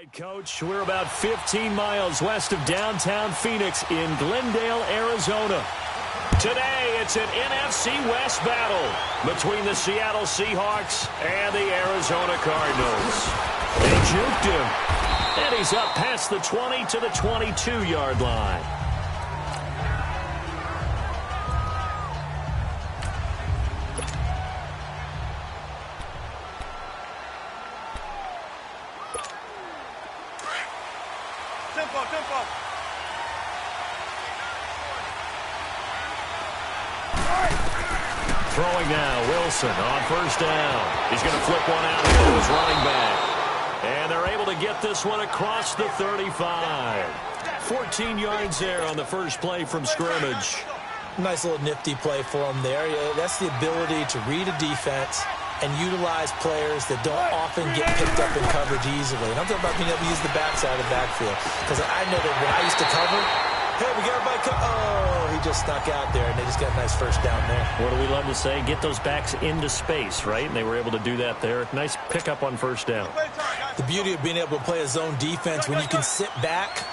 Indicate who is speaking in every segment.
Speaker 1: Coach, we're about 15 miles west of downtown Phoenix in Glendale, Arizona. Today, it's an NFC West battle between the Seattle Seahawks and the Arizona Cardinals. They juked him, and he's up past the 20 to the 22-yard line. Throwing now, Wilson on first down. He's going to flip one out here to his running back. And they're able to get this one across the 35. 14 yards there on the first play from scrimmage.
Speaker 2: Nice little nifty play for him there. That's the ability to read a defense and utilize players that don't often get picked up in coverage easily. And I'm talking about being able to use the backside of the backfield. Because I know that when I used to cover, hey, we got everybody oh, he just snuck out there, and they just got a nice first down there.
Speaker 1: What do we love to say? Get those backs into space, right? And they were able to do that there. Nice pickup on first down.
Speaker 2: The beauty of being able to play a zone defense when you can sit back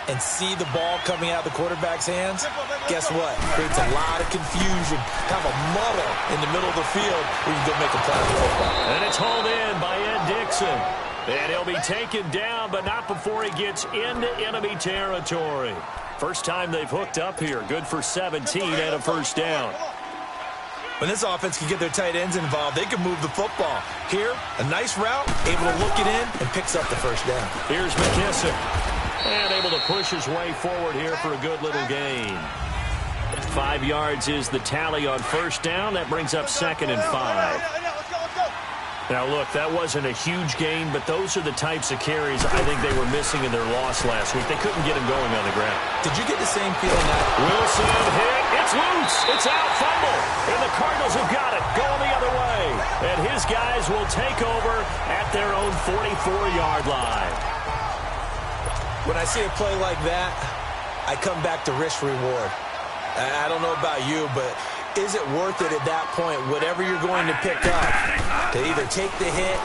Speaker 2: and see the ball coming out of the quarterback's hands, guess what? Creates a lot of confusion, kind of a muddle in the middle of the field where you can go make a play on the football.
Speaker 1: And it's hauled in by Ed Dixon. And he'll be taken down, but not before he gets into enemy territory. First time they've hooked up here. Good for 17 and a first down.
Speaker 2: When this offense can get their tight ends involved, they can move the football. Here, a nice route, able to look it in, and picks up the first down.
Speaker 1: Here's McKissick. And able to push his way forward here for a good little gain. 5 yards is the tally on first down. That brings up 2nd and 5. Now, look, that wasn't a huge gain, but those are the types of carries I think they were missing in their loss last week. They couldn't get him going on the ground.
Speaker 2: Did you get the same feeling that
Speaker 1: Wilson hit. It's loose. It's out. Fumble. And the Cardinals have got it. Going the other way. And his guys will take over at their own 44-yard line.
Speaker 2: When I see a play like that, I come back to risk-reward. I don't know about you, but is it worth it at that point, whatever you're going to pick up, to either take the hit,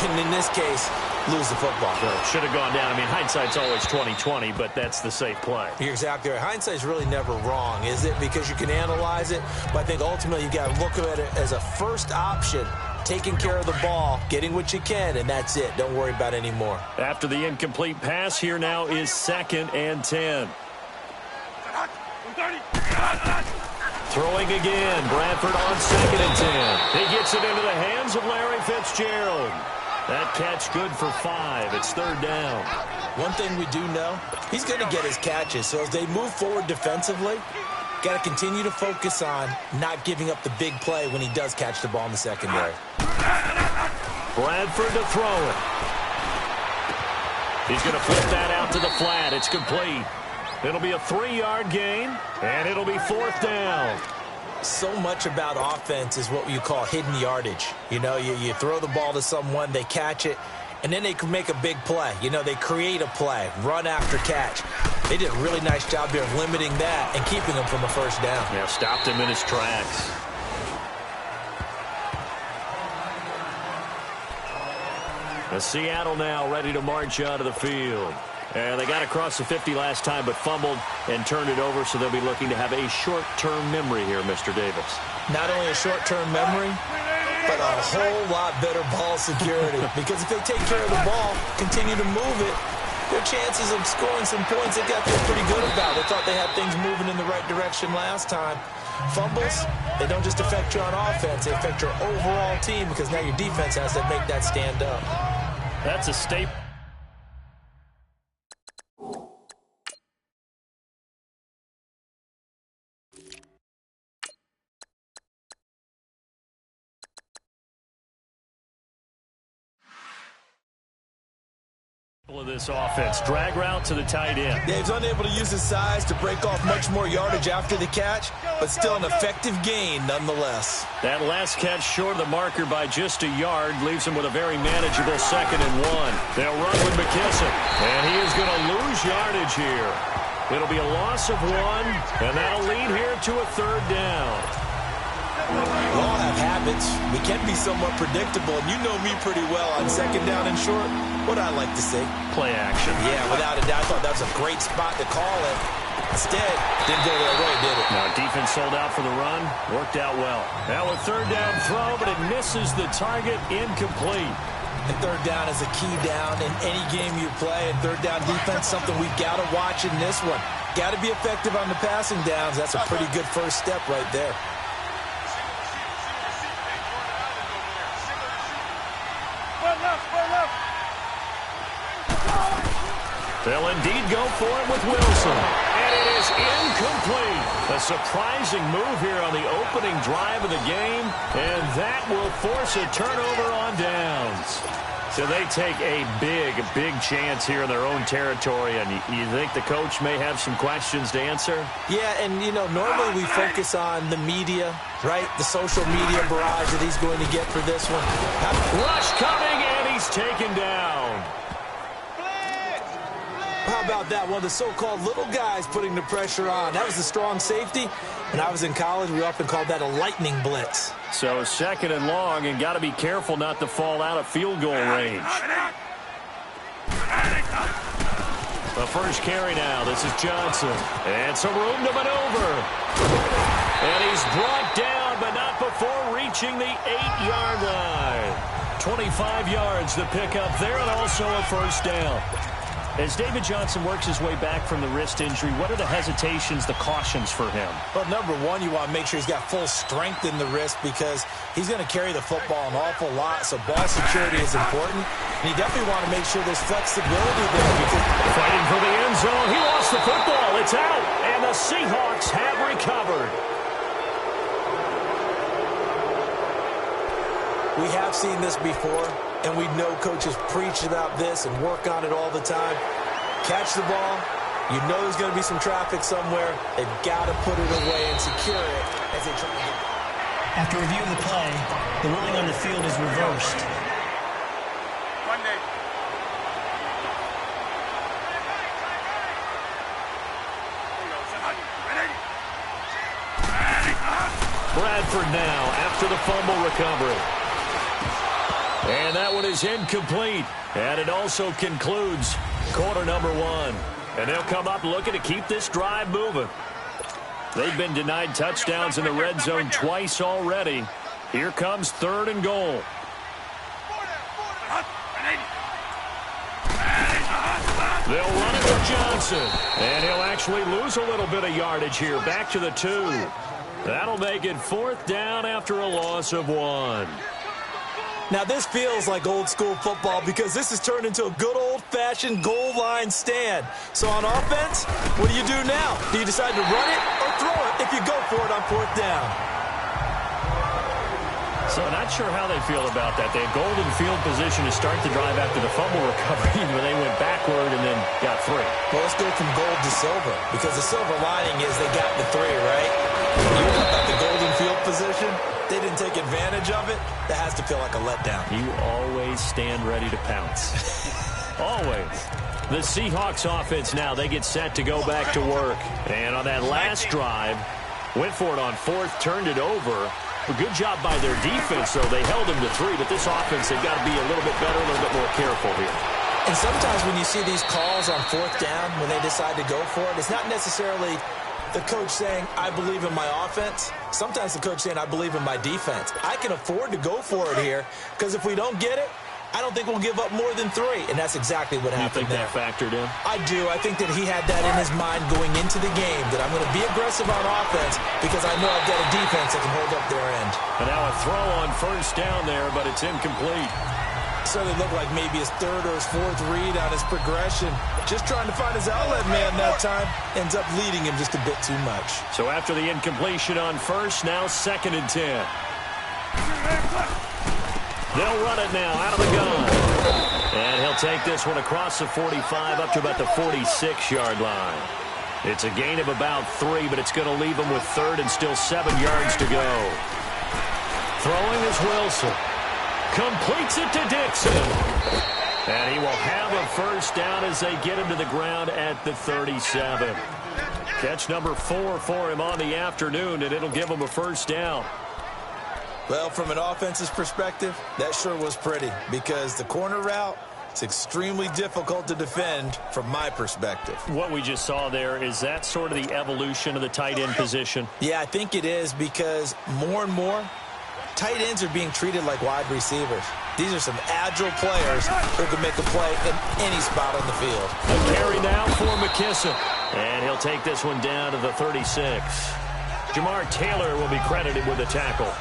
Speaker 2: and in this case, lose the football?
Speaker 1: Well, should have gone down. I mean, hindsight's always 20/20, but that's the safe play.
Speaker 2: You're exactly right. Hindsight's really never wrong, is it? Because you can analyze it, but I think ultimately you got to look at it as a first option. Taking care of the ball, getting what you can, and that's it. Don't worry about it anymore.
Speaker 1: After the incomplete pass, here now is 2nd and 10. Throwing again. Bradford on 2nd and 10. He gets it into the hands of Larry Fitzgerald. That catch good for 5. It's 3rd down.
Speaker 2: One thing we do know, he's going to get his catches. So as they move forward defensively, got to continue to focus on not giving up the big play when he does catch the ball in the secondary.
Speaker 1: Bradford to throw it. He's going to flip that out to the flat. It's complete. It'll be a 3-yard gain, and it'll be 4th down.
Speaker 2: So much about offense is what you call hidden yardage. You know, you throw the ball to someone, they catch it, and then they can make a big play. You know, they create a play, run after catch. They did a really nice job there of limiting that and keeping him from a first down.
Speaker 1: Yeah, stopped him in his tracks. The Seattle now ready to march out of the field. And they got across the 50 last time, but fumbled and turned it over, so they'll be looking to have a short-term memory here, Mr. Davis.
Speaker 2: Not only a short-term memory, but a whole lot better ball security. Because if they take care of the ball, continue to move it, their chances of scoring some points, they got to feel pretty good about. They thought they had things moving in the right direction last time. Fumbles, they don't just affect you on offense, they affect your overall team because now your defense has to make that stand up.
Speaker 1: That's a staple. Of this offense. Drag route to the tight end.
Speaker 2: Dave's unable to use his size to break off much more yardage after the catch, but still an effective gain nonetheless.
Speaker 1: That last catch short of the marker by just a yard leaves him with a very manageable 2nd and 1. They'll run with McKissick, and he is going to lose yardage here. It'll be a loss of 1, and that'll lead here to a 3rd down.
Speaker 2: We all have habits. We can be somewhat predictable, and you know me pretty well on second down and short. What I like to say?
Speaker 1: Play action.
Speaker 2: Yeah, without a doubt. I thought that was a great spot to call it. Instead, didn't go their way, did it?
Speaker 1: Now, defense sold out for the run. Worked out well. Now a third down throw, but it misses the target. Incomplete.
Speaker 2: And third down is a key down in any game you play. And third down defense, something we got to watch in this one. Got to be effective on the passing downs. That's a pretty good first step right there.
Speaker 1: They'll indeed go for it with Wilson. And it is incomplete. A surprising move here on the opening drive of the game. And that will force a turnover on downs. So they take a big chance here in their own territory. And you think the coach may have some questions to answer?
Speaker 2: Yeah, and, you know, normally we focus on the media, right? The social media barrage that he's going to get for this one.
Speaker 1: Rush coming, and he's taken down.
Speaker 2: How about that? One of the so-called little guys putting the pressure on. That was the strong safety. When I was in college, we often called that a lightning blitz.
Speaker 1: So second and long, and got to be careful not to fall out of field goal range. The first carry now. This is Johnson. And some room to maneuver. And he's brought down, but not before reaching the 8-yard line. 25 yards to pick up there, and also a first down. As David Johnson works his way back from the wrist injury, what are the hesitations, the cautions for him?
Speaker 2: Well, number one, you want to make sure he's got full strength in the wrist because he's going to carry the football an awful lot, so ball security is important. And you definitely want to make sure there's flexibility there. Because
Speaker 1: fighting for the end zone. He lost the football. It's out, and the Seahawks have recovered.
Speaker 2: We have seen this before, and we know coaches preach about this and work on it all the time. Catch the ball. You know there's going to be some traffic somewhere. They've got to put it away and secure it as they try to get.
Speaker 3: After review of the play, the ruling on the field is reversed.
Speaker 1: Bradford now after the fumble recovery. And that one is incomplete. And it also concludes quarter number one. And they'll come up looking to keep this drive moving. They've been denied touchdowns in the red zone twice already. Here comes third and goal. They'll run it with Johnson. And he'll actually lose a little bit of yardage here. Back to the 2. That'll make it fourth down after a loss of 1.
Speaker 2: Now, this feels like old-school football because this has turned into a good old-fashioned goal line stand. So on offense, what do you do now? Do you decide to run it or throw it if you go for it on fourth down?
Speaker 1: So not sure how they feel about that. They had golden field position to start the drive after the fumble recovery, but they went backward and then got 3.
Speaker 2: Well, let's go from gold to silver because the silver lining is they got the 3, right? You want about the golden field position? They didn't take advantage of it. That has to feel like a letdown.
Speaker 1: You always stand ready to pounce. Always. The Seahawks offense now, they get set to go back to work. And on that last drive, went for it on fourth, turned it over. A good job by their defense, though. They held them to 3, but this offense, they've got to be a little bit better, a little bit more careful here.
Speaker 2: And sometimes when you see these calls on fourth down, when they decide to go for it, it's not necessarily the coach saying, I believe in my offense. Sometimes the coach saying, I believe in my defense. I can afford to go for it here because if we don't get it, I don't think we'll give up more than 3. And that's exactly what happened there.
Speaker 1: You think that factored in?
Speaker 2: I do. I think that he had that in his mind going into the game, that I'm going to be aggressive on offense because I know I've got a defense that can hold up their end.
Speaker 1: And now a throw on first down there, but it's incomplete.
Speaker 2: Certainly looked like maybe his third or his fourth read on his progression. Just trying to find his outlet man that time. Ends up leading him just a bit too much.
Speaker 1: So after the incompletion on first, now 2nd and 10. They'll run it now out of the gun. And he'll take this one across the 45 up to about the 46-yard line. It's a gain of about 3, but it's going to leave him with 3rd and still 7 yards to go. Throwing is Wilson. Completes it to Dixon. And he will have a first down as they get him to the ground at the 37. Catch number 4 for him on the afternoon, and it'll give him a first down.
Speaker 2: Well, from an offense's perspective, that sure was pretty because the corner route, it's extremely difficult to defend from my perspective.
Speaker 1: What we just saw there, is that sort of the evolution of the tight end position?
Speaker 2: Yeah, I think it is because more and more, tight ends are being treated like wide receivers. These are some agile players who can make a play in any spot on the field.
Speaker 1: A carry now for McKissick. And he'll take this one down to the 36. Jamar Taylor will be credited with a tackle.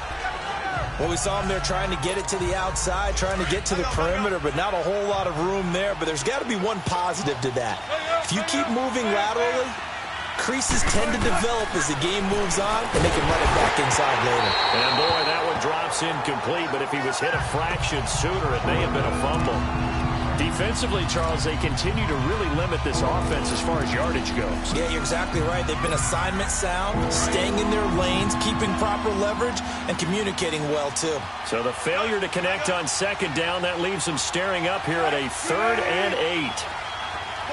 Speaker 2: Well, we saw him there trying to get it to the outside, trying to get to the perimeter, but not a whole lot of room there. But there's got to be one positive to that. If you keep moving laterally, creases tend to develop as the game moves on, and they can run it back inside later.
Speaker 1: And boy, that one drops incomplete, but if he was hit a fraction sooner, it may have been a fumble. Defensively, Charles, they continue to really limit this offense as far as yardage goes.
Speaker 2: Yeah, you're exactly right. They've been assignment sound, staying in their lanes, keeping proper leverage, and communicating well, too.
Speaker 1: So the failure to connect on second down, that leaves them staring up here at a 3rd and 8.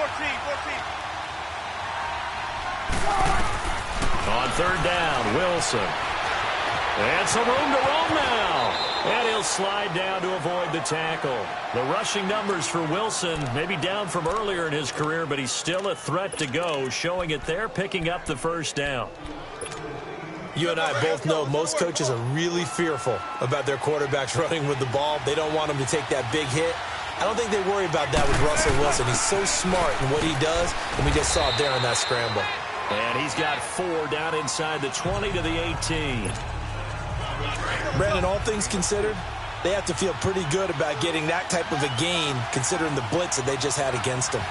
Speaker 1: 14. On 3rd down, Wilson. And some room to roam now. And he'll slide down to avoid the tackle. The rushing numbers for Wilson, maybe down from earlier in his career, but he's still a threat to go, showing it there, picking up the 1st down.
Speaker 2: You and I both know most coaches are really fearful about their quarterbacks running with the ball. They don't want them to take that big hit. I don't think they worry about that with Russell Wilson. He's so smart in what he does, and we just saw it there on that scramble.
Speaker 1: And he's got 4 down inside the 20 to the 18.
Speaker 2: Brandon, all things considered, they have to feel pretty good about getting that type of a gain, considering the blitz that they just had against them.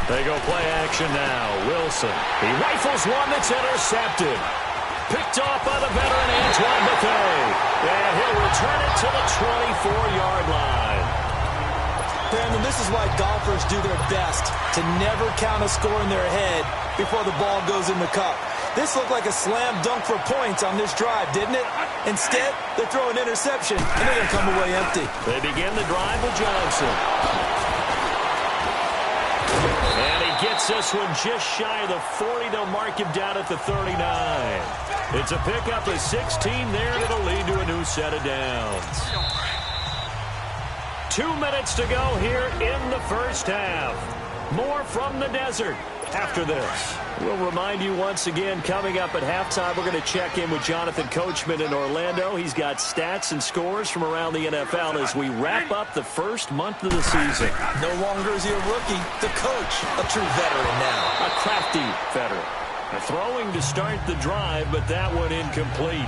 Speaker 1: They go play action now. Wilson. He rifles one that's intercepted. Picked off by the veteran Antoine Bethea. And he'll return it to the 24-yard line.
Speaker 2: Brandon, this is why golfers do their best to never count a score in their head before the ball goes in the cup. This looked like a slam dunk for points on this drive, didn't it? Instead, they throw an interception, and they're going to come away empty.
Speaker 1: They begin the drive with Johnson. And he gets this one just shy of the 40. They'll mark him down at the 39. It's a pickup of 16 there, and it'll lead to a new set of downs. 2 minutes to go here in the 1st half. More from the desert after this. We'll remind you once again, coming up at halftime, we're going to check in with Jonathan Coachman in Orlando. He's got stats and scores from around the NFL as we wrap up the 1st month of the season.
Speaker 2: No longer is he a rookie, the coach, a true veteran now.
Speaker 1: A crafty veteran. A throwing to start the drive, but that one incomplete.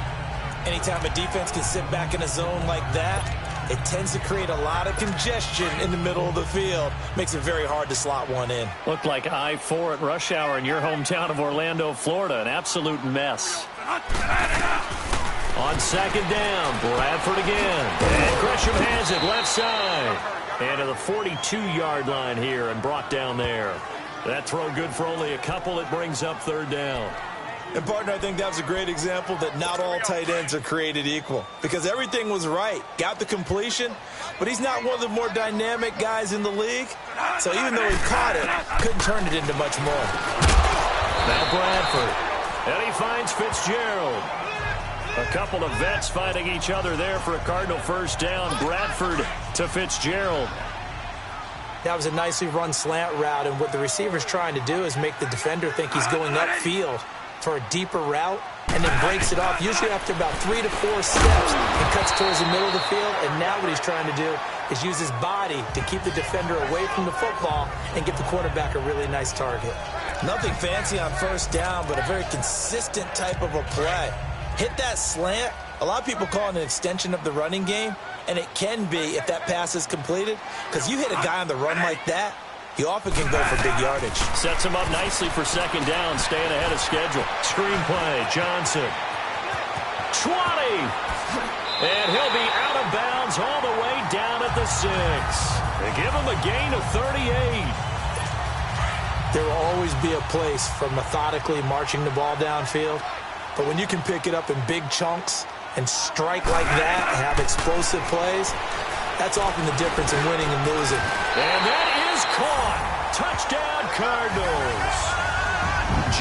Speaker 2: Anytime a defense can sit back in a zone like that, it tends to create a lot of congestion in the middle of the field. Makes it very hard to slot one in.
Speaker 1: Looked like I-4 at rush hour in your hometown of Orlando, Florida. An absolute mess. On 2nd down, Bradford again. And Gresham has it left side. And to the 42-yard line here and brought down there. That throw good for only a couple. It brings up 3rd down.
Speaker 2: And, partner, I think that was a great example that not all tight ends are created equal. Because everything was right. Got the completion, but he's not one of the more dynamic guys in the league. So even though he caught it, couldn't turn it into much more.
Speaker 1: Now Bradford. And he finds Fitzgerald. A couple of vets fighting each other there for a Cardinal 1st down. Bradford to Fitzgerald.
Speaker 2: That was a nicely run slant route, and what the receiver's trying to do is make the defender think he's going upfield for a deeper route, and then breaks it off, usually after about 3 to 4 steps, and cuts towards the middle of the field. And now what he's trying to do is use his body to keep the defender away from the football and give the quarterback a really nice target. Nothing fancy on 1st down, but a very consistent type of a play. Hit that slant. A lot of people call it an extension of the running game, and it can be if that pass is completed, because you hit a guy on the run like that, he often can go for big yardage.
Speaker 1: Sets him up nicely for 2nd down, staying ahead of schedule. Screen play, Johnson. 20! And he'll be out of bounds all the way down at the 6. They give him a gain of 38.
Speaker 2: There will always be a place for methodically marching the ball downfield, but when you can pick it up in big chunks and strike like that and have explosive plays, that's often the difference in winning and losing.
Speaker 1: And that is caught. Touchdown, Cardinals.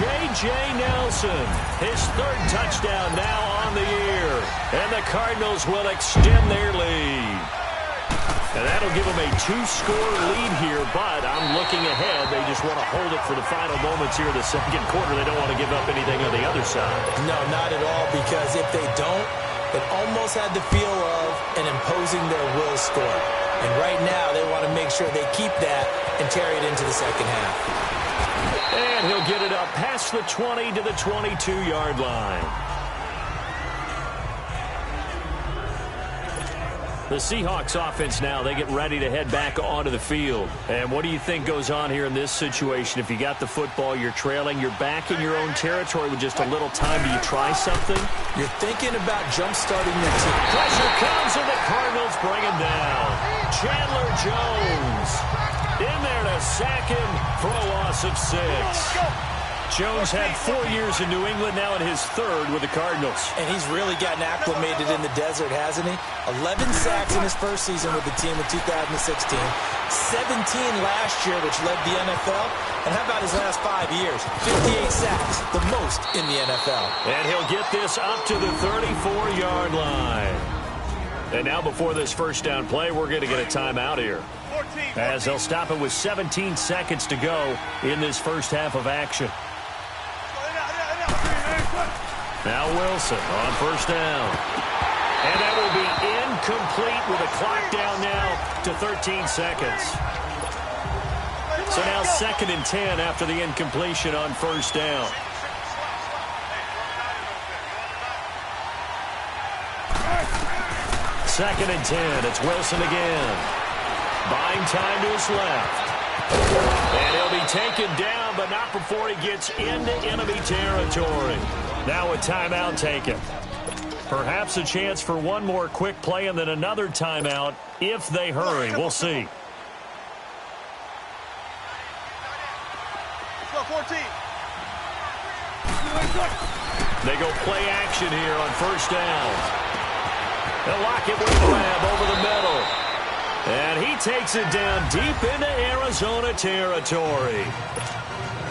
Speaker 1: J.J. Nelson. His third touchdown now on the year. And the Cardinals will extend their lead. And that'll give them a 2-score lead here, but I'm looking ahead. They just want to hold it for the final moments here in the second quarter. They don't want to give up anything on the other side.
Speaker 2: No, not at all, because if they don't, it almost had the feel of an imposing their will score. And right now, they want to make sure they keep that and carry it into the second half.
Speaker 1: And he'll get it up past the 20 to the 22-yard line. The Seahawks offense now, they get ready to head back onto the field. And what do you think goes on here in this situation? If you got the football, you're trailing, you're back in your own territory with just a little time. Do you try something?
Speaker 2: You're thinking about jump-starting your team.
Speaker 1: Pressure comes and the Cardinals bring him down. Chandler Jones in there to sack him for a loss of 6. Jones had 4 years in New England, now in his third with the Cardinals.
Speaker 2: And he's really gotten acclimated in the desert, hasn't he? 11 sacks in his first season with the team in 2016. 17 last year, which led the NFL. And how about his last 5 years? 58 sacks, the most in the NFL.
Speaker 1: And he'll get this up to the 34-yard line. And now before this first down play, we're going to get a timeout here, as they'll stop it with 17 seconds to go in this first half of action. Now Wilson on first down. And that will be incomplete with a clock down now to 13 seconds. So now 2nd and 10 after the incompletion on first down. Second and 10. It's Wilson again. Buying time to his left. And he'll be taken down, but not before he gets into enemy territory. Now a timeout taken. Perhaps a chance for one more quick play and then another timeout if they hurry. We'll see. They go play action here on first down. They'll lock it with Grab over the middle. And he takes it down deep into Arizona territory.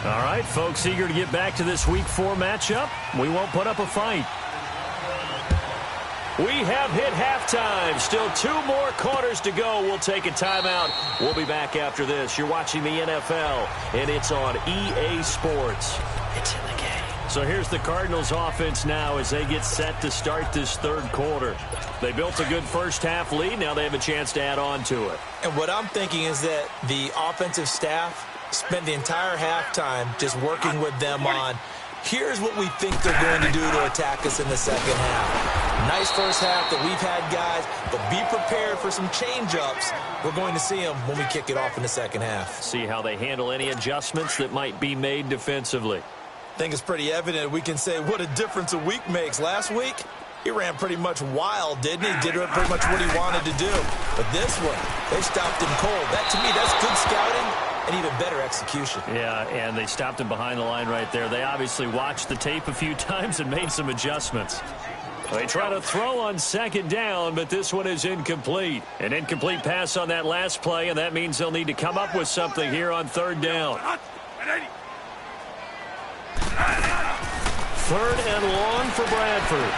Speaker 1: All right, folks, eager to get back to this Week 4 matchup. We won't put up a fight. We have hit halftime. Still 2 more quarters to go. We'll take a timeout. We'll be back after this. You're watching the NFL, and it's on EA Sports. It's in the game. So here's the Cardinals offense now as they get set to start this third quarter. They built a good first half lead. Now they have a chance to add on to it.
Speaker 2: And what I'm thinking is that the offensive staff spent the entire halftime just working with them on, here's what we think they're going to do to attack us in the second half. Nice first half that we've had, guys, but be prepared for some change-ups. We're going to see them when we kick it off in the second half.
Speaker 1: See how they handle any adjustments that might be made defensively.
Speaker 2: I think it's pretty evident we can say what a difference a week makes. Last week, he ran pretty much wild, didn't he? Did pretty much what he wanted to do. But this one, they stopped him cold. That, to me, that's good scouting and even better execution.
Speaker 1: Yeah, and they stopped him behind the line right there. They obviously watched the tape a few times and made some adjustments. They try to throw on second down, but this one is incomplete. An incomplete pass on that last play, and that means they'll need to come up with something here on third down. Third and long for Bradford.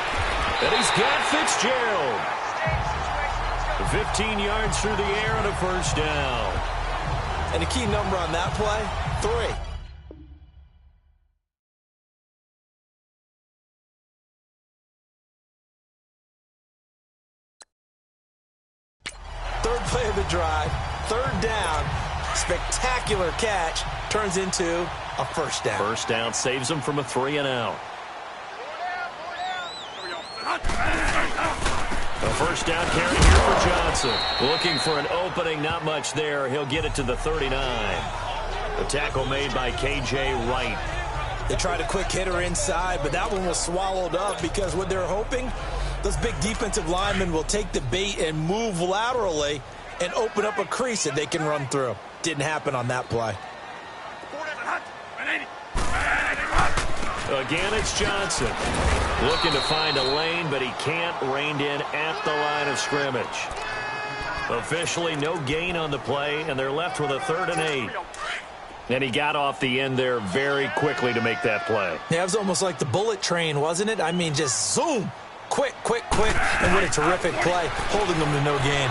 Speaker 1: And he's got Fitzgerald. 15 yards through the air and a first down.
Speaker 2: And the key number on that play, 3. Third play of the drive, third down, spectacular catch, turns into a first down.
Speaker 1: First down saves them from a 3-and-out. A first down carry here for Johnson. Looking for an opening, not much there. He'll get it to the 39. The tackle made by K.J. Wright.
Speaker 2: They tried a quick hitter inside, but that one was swallowed up because what they're hoping, those big defensive linemen will take the bait and move laterally and open up a crease that they can run through. Didn't happen on that play.
Speaker 1: Again, it's Johnson. Looking to find a lane, but he can't. Reined in at the line of scrimmage. Officially no gain on the play, and they're left with a 3rd and 8. And he got off the end there very quickly to make that play.
Speaker 2: Yeah, it was almost like the bullet train, wasn't it? I mean, just zoom. Quick, quick, quick. And what a terrific play, holding them to no gain.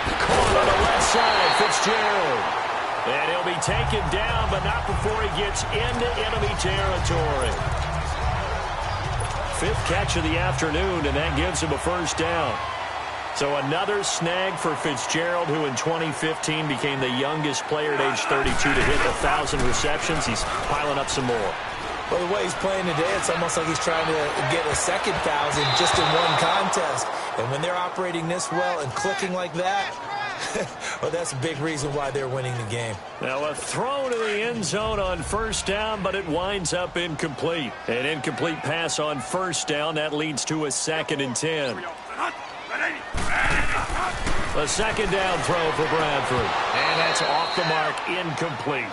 Speaker 1: Caught on the left side, Fitzgerald. And he'll be taken down, but not before he gets into enemy territory. 5th catch of the afternoon, and that gives him a first down. So another snag for Fitzgerald, who in 2015 became the youngest player at age 32 to hit 1,000 receptions. He's piling up some more.
Speaker 2: Well, the way he's playing today, it's almost like he's trying to get a second 1,000 just in one contest. And when they're operating this well and clicking like that, well, that's a big reason why they're winning the game.
Speaker 1: Now a throw to the end zone on first down, but it winds up incomplete. An incomplete pass on first down. That leads to a 2nd and 10. A 2nd down throw for Bradford. And that's off the mark, incomplete.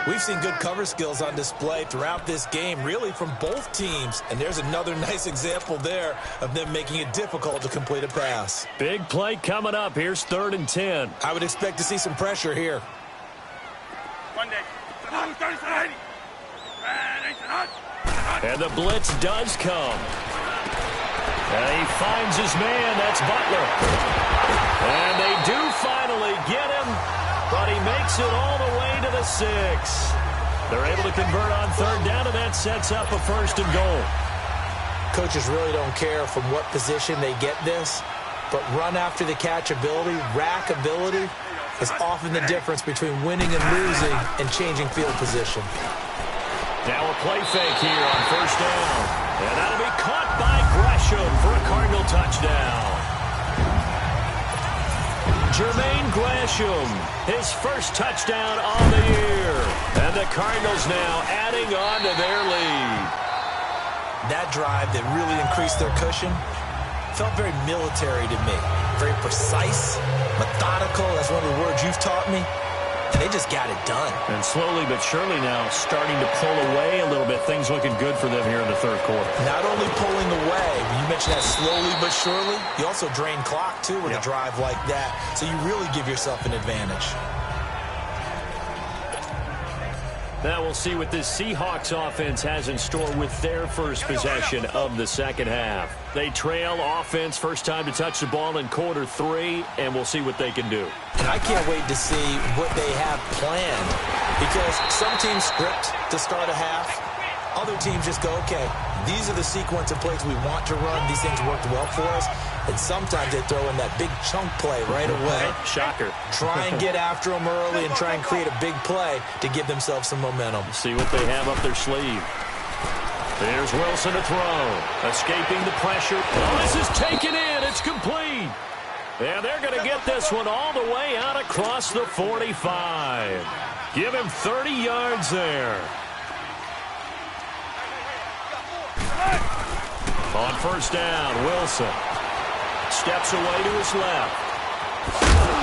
Speaker 2: We've seen good cover skills on display throughout this game, really from both teams. And there's another nice example there of them making it difficult to complete a pass.
Speaker 1: Big play coming up. Here's 3rd and 10.
Speaker 2: I would expect to see some pressure here.
Speaker 1: And the blitz does come. And he finds his man. That's Butler. And they do finally get him, but he makes it all the way to the 6. They're able to convert on 3rd down, and that sets up a 1st and goal.
Speaker 2: Coaches really don't care from what position they get this, but run after the catch ability, rack ability, is often the difference between winning and losing and changing field position.
Speaker 1: Now a play fake here on 1st down. And that'll be caught by Gresham for a Cardinal touchdown. Jermaine Gresham, his first touchdown on the year. And the Cardinals now adding on to their lead.
Speaker 2: That drive that really increased their cushion felt very military to me. Very precise, methodical. That's one of the words you've taught me. And they just got it done.
Speaker 1: And slowly but surely now starting to pull away a little bit. Things looking good for them here in the 3rd quarter.
Speaker 2: Not only pulling away, you mentioned that slowly but surely, you also drain clock, too, with a drive like that. So you really give yourself an advantage.
Speaker 1: Now we'll see what this Seahawks offense has in store with their first possession of the 2nd half. They trail offense, first time to touch the ball in quarter 3, and we'll see what they can do.
Speaker 2: And I can't wait to see what they have planned, because some teams script to start a half. Other teams just go, okay, these are the sequence of plays we want to run. These things worked well for us. And sometimes they throw in that big chunk play right away.
Speaker 1: Shocker.
Speaker 2: Try and get after them early and try and create a big play to give themselves some momentum.
Speaker 1: See what they have up their sleeve. There's Wilson to throw. Escaping the pressure. Oh, this is taken in. It's complete. And they're going to get this one all the way out across the 45. Give him 30 yards there. On first down, Wilson steps away to his left.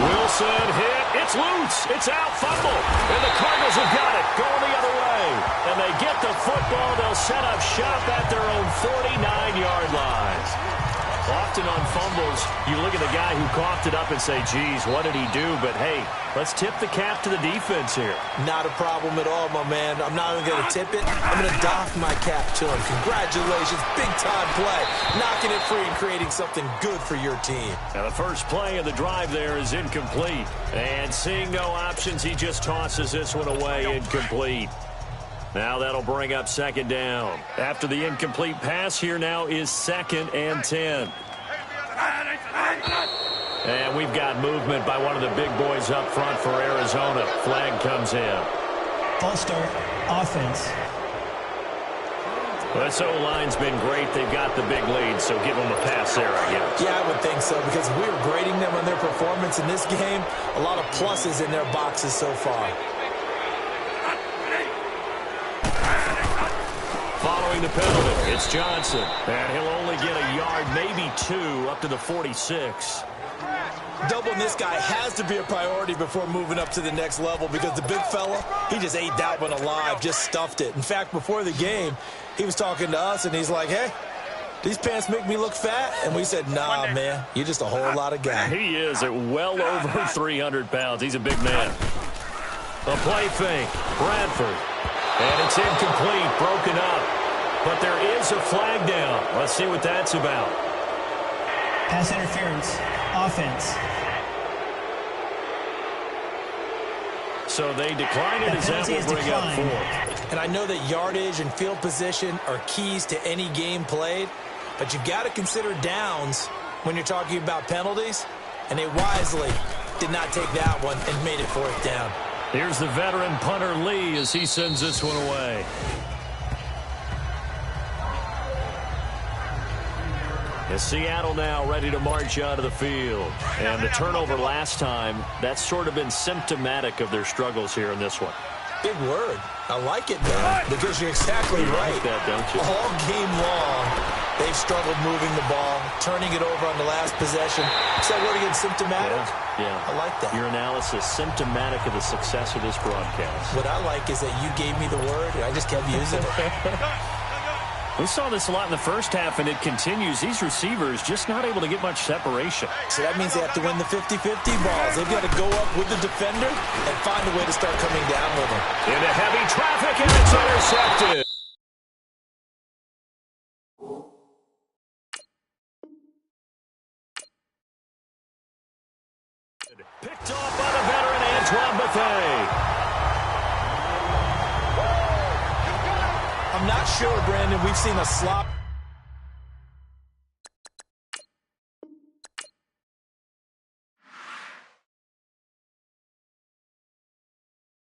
Speaker 1: Wilson hit. It's loose. It's out. Fumble. And the Cardinals have got it. Going the other way. And they get the football. They'll set up shop at their own 49-yard line. Often on fumbles, you look at the guy who coughed it up and say, geez, what did he do? But, hey, let's tip the cap to the defense here.
Speaker 2: Not a problem at all, my man. I'm not even going to tip it. I'm going to doff my cap to him. Congratulations. Big-time play. Knocking it free and creating something good for your team.
Speaker 1: Now, the first play of the drive there is incomplete. And seeing no options, he just tosses this one away, incomplete. Now that'll bring up 2nd down. After the incomplete pass, here now is 2nd and 10. And we've got movement by one of the big boys up front for Arizona. Flag comes in.
Speaker 3: False start, offense.
Speaker 1: This O-line's been great. They've got the big lead, so give them a pass there, I guess.
Speaker 2: Yeah, I would think so, because if we were grading them on their performance in this game, a lot of pluses in their boxes so far.
Speaker 1: Following the penalty, it's Johnson. And he'll only get a yard, maybe 2, up to the 46.
Speaker 2: Doubling this guy has to be a priority before moving up to the next level, because the big fella, he just ate that one alive, just stuffed it. In fact, before the game, he was talking to us, and he's like, hey, These pants make me look fat. And we said, nah, man, you're just a whole lot of guy.
Speaker 1: He is at well over 300 pounds. He's a big man. A play fake. Bradford. And it's incomplete. Broken up. But there is a flag down. Let's see what that's about.
Speaker 3: Pass interference. Offense.
Speaker 1: So they decline it as that will bring up 4.
Speaker 2: And I know that yardage and field position are keys to any game played, but you've got to consider downs when you're talking about penalties, and they wisely did not take that one and made it 4th down.
Speaker 1: Here's the veteran punter Lee as he sends this one away. And Seattle now ready to march out of the field. And the turnover last time, that's sort of been symptomatic of their struggles here in this one.
Speaker 2: Big word. I like it, though, because you're exactly right.
Speaker 1: Like that, don't you?
Speaker 2: All game long, they've struggled moving the ball, turning it over on the last possession. Is that word again, symptomatic?
Speaker 1: Yeah.
Speaker 2: I like that.
Speaker 1: Your analysis, symptomatic of the success of this broadcast.
Speaker 2: What I like is that you gave me the word, and I just kept using it.
Speaker 1: We saw this a lot in the first half, and it continues. These receivers just not able to get much separation.
Speaker 2: So that means they have to win the 50-50 balls. They've got to go up with the defender and find a way to start coming down with him.
Speaker 1: Into heavy traffic, and it's intercepted. Picked off by the veteran Antoine Bethea.
Speaker 2: I'm not sure, Brandon, we've seen a slop.